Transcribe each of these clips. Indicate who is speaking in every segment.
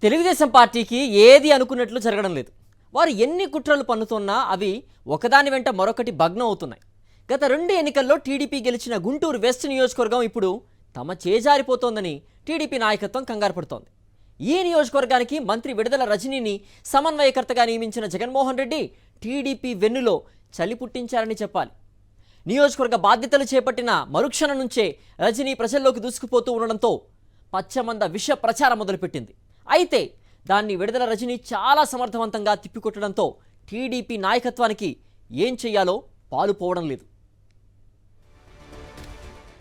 Speaker 1: తెలుగుదేశం పార్టీకి ఏది అనుకున్నట్లు జరగడం లేదు. వారు ఎన్ని కుట్రలు పన్నుతున్నా అవి ఒకదాని వెంట మరొకటి భగ్నం అవుతున్నాయి. గత 2 ఎన్నికల్లో టీడీపీ గెలిచిన గుంటూరు వెస్ట్ నియోజకవర్గం ఇప్పుడు తమ చేజారిపోతోందని టీడీపీ నాయకత్వం కంగారు పడుతోంది. ఈ నియోజకవర్గానికి మంత్రి విడుదల రజనీని సమన్వయకర్తగా నియమించిన జగన్మోహన్ రెడ్డి టీడీపీ వెన్నులో చలి పుట్టించారని చెప్పాలి. నియోజకవర్గ బాధ్యతలు చేపట్టిన మరుక్షణం నుంచే రజనీ ప్రజల్లోకి దూసుకుపోతూ ఉండడంతో పచ్చమంద విష ప్రచారం మొదలుపెట్టింది. అయితే దాన్ని విడుదల రజనీ చాలా సమర్థవంతంగా తిప్పికొట్టడంతో టీడీపీ నాయకత్వానికి ఏం చెయ్యాలో పాలుపోవడం లేదు.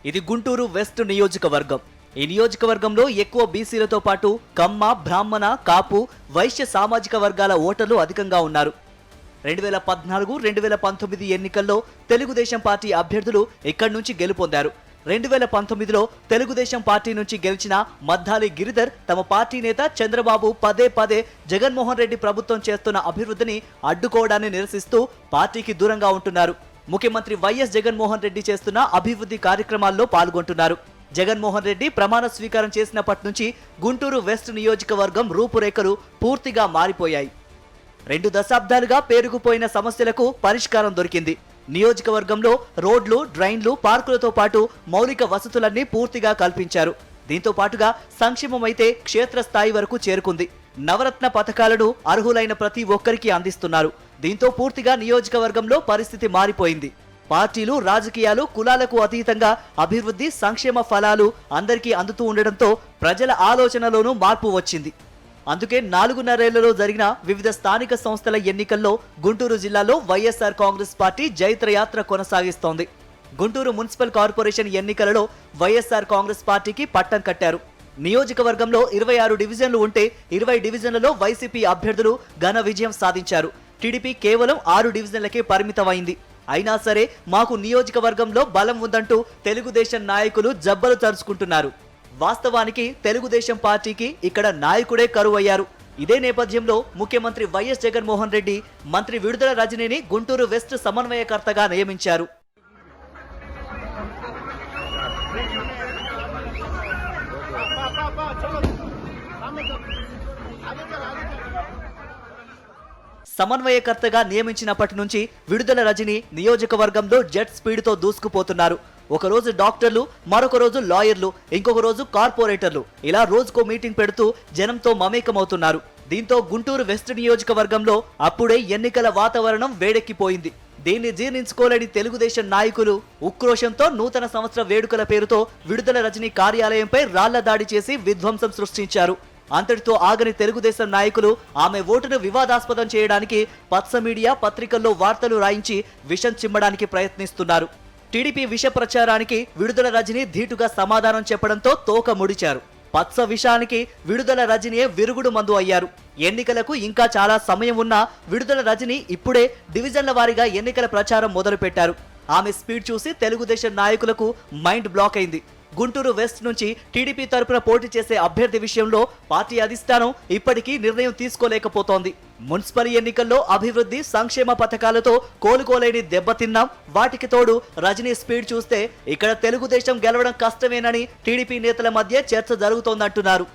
Speaker 2: ఇది గుంటూరు వెస్ట్ నియోజకవర్గం. ఈ నియోజకవర్గంలో ఎక్కువ బీసీలతో పాటు కమ్మ, బ్రాహ్మణ, కాపు, వైశ్య సామాజిక వర్గాల ఓటర్లు అధికంగా ఉన్నారు. 2014, 2019 ఎన్నికల్లో తెలుగుదేశం పార్టీ అభ్యర్థులు ఇక్కడి నుంచి గెలుపొందారు. 2019లో తెలుగుదేశం పార్టీ నుంచి గెలిచిన మద్దాలి గిరిధర్ తమ పార్టీ నేత చంద్రబాబు పదే జగన్మోహన్ రెడ్డి ప్రభుత్వం చేస్తున్న అభివృద్ధిని అడ్డుకోవడాన్ని నిరసిస్తూ పార్టీకి దూరంగా ఉంటున్నారు. ముఖ్యమంత్రి వైఎస్ జగన్మోహన్ రెడ్డి చేస్తున్న అభివృద్ధి కార్యక్రమాల్లో పాల్గొంటున్నారు. జగన్మోహన్ రెడ్డి ప్రమాణ స్వీకారం చేసినప్పటి నుంచి గుంటూరు వెస్ట్ నియోజకవర్గం రూపురేఖలు పూర్తిగా మారిపోయాయి. 2 దశాబ్దాలుగా పేరుకుపోయిన సమస్యలకు పరిష్కారం దొరికింది. నియోజకవర్గంలో రోడ్లు, డ్రైన్లు, పార్కులతో పాటు మౌలిక వసతులన్నీ పూర్తిగా కల్పించారు. దీంతో పాటుగా సంక్షేమం అయితే క్షేత్రస్థాయి వరకు చేరుకుంది. నవరత్న పథకాలను అర్హులైన ప్రతి ఒక్కరికి అందిస్తున్నారు. దీంతో పూర్తిగా నియోజకవర్గంలో పరిస్థితి మారిపోయింది. పార్టీలు, రాజకీయాలు, కులాలకు అతీతంగా అభివృద్ధి, సంక్షేమ ఫలాలు అందరికీ అందుతూ ఉండడంతో ప్రజల ఆలోచనలోనూ మార్పు వచ్చింది. అందుకే 4.5 ఏళ్లలో జరిగిన వివిధ స్థానిక సంస్థల ఎన్నికల్లో గుంటూరు జిల్లాలో వైఎస్ఆర్ కాంగ్రెస్ పార్టీ జైత్రయాత్ర కొనసాగిస్తోంది. గుంటూరు మున్సిపల్ కార్పొరేషన్ ఎన్నికలలో వైఎస్ఆర్ కాంగ్రెస్ పార్టీకి పట్టం కట్టారు. నియోజకవర్గంలో 26 డివిజన్లు ఉంటే 20 డివిజన్లలో వైసీపీ అభ్యర్థులు ఘన విజయం సాధించారు. టీడీపీ కేవలం 6 డివిజన్లకే పరిమితమైంది. అయినా సరే మాకు నియోజకవర్గంలో బలం ఉందంటూ తెలుగుదేశం నాయకులు జబ్బలు తరుచుకుంటున్నారు. వాస్తవానికి తెలుగుదేశం పార్టీకి ఇక్కడ నాయకుడే కరువయ్యారు. ఇదే నేపథ్యంలో ముఖ్యమంత్రి వైఎస్ జగన్మోహన్ రెడ్డి మంత్రి విడుదల రజనీని గుంటూరు వెస్ట్ సమన్వయకర్తగా నియమించారు. సమన్వయకర్తగా నియమించినప్పటి నుంచి విడుదల రజనీ నియోజకవర్గంలో జెట్ స్పీడ్తో దూసుకుపోతున్నారు. ఒకరోజు డాక్టర్లు, మరొక రోజు లాయర్లు, ఇంకొక రోజు కార్పొరేటర్లు, ఇలా రోజుకో మీటింగ్ పెడుతూ జనంతో మమేకమవుతున్నారు. దీంతో గుంటూరు వెస్ట్ నియోజకవర్గంలో అప్పుడే ఎన్నికల వాతావరణం వేడెక్కిపోయింది. దీన్ని జీర్ణించుకోలేని తెలుగుదేశం నాయకులు ఉక్రోషంతో నూతన సంవత్సర వేడుకల పేరుతో విడుదల రజనీ కార్యాలయంపై రాళ్ల దాడి చేసి విధ్వంసం సృష్టించారు. అంతటితో ఆగని తెలుగుదేశం నాయకులు ఆమె ఓటును వివాదాస్పదం చేయడానికి పచ్చ మీడియా, పత్రికల్లో వార్తలు రాయించి విషం చిమ్మడానికి ప్రయత్నిస్తున్నారు. టీడీపీ విష ప్రచారానికి విడుదల రజనీ ధీటుగా సమాధానం చెప్పడంతో తోక ముడిచారు. పచ్చ విషానికి విడుదల రజనీయే విరుగుడు మందు అయ్యారు. ఎన్నికలకు ఇంకా చాలా సమయం ఉన్నా విడుదల రజనీ ఇప్పుడే డివిజన్ల వారీగా ఎన్నికల ప్రచారం మొదలుపెట్టారు. ఆమె స్పీడ్ చూసి తెలుగుదేశం నాయకులకు మైండ్ బ్లాక్ అయింది. గుంటూరు వెస్ట్ నుంచి టీడీపీ తరపున పోటీ చేసే అభ్యర్థి విషయంలో పార్టీ అధిష్టానం ఇప్పటికీ నిర్ణయం తీసుకోలేకపోతోంది. మున్సిపల్ ఎన్నికల్లో అభివృద్ధి, సంక్షేమ పథకాలతో కోలుకోలేని దెబ్బతిన్నాం. వాటికి తోడు రజనీ స్పీడ్ చూస్తే ఇక్కడ తెలుగుదేశం గెలవడం కష్టమేనని టీడీపీ నేతల మధ్య చర్చ జరుగుతోందంటున్నారు.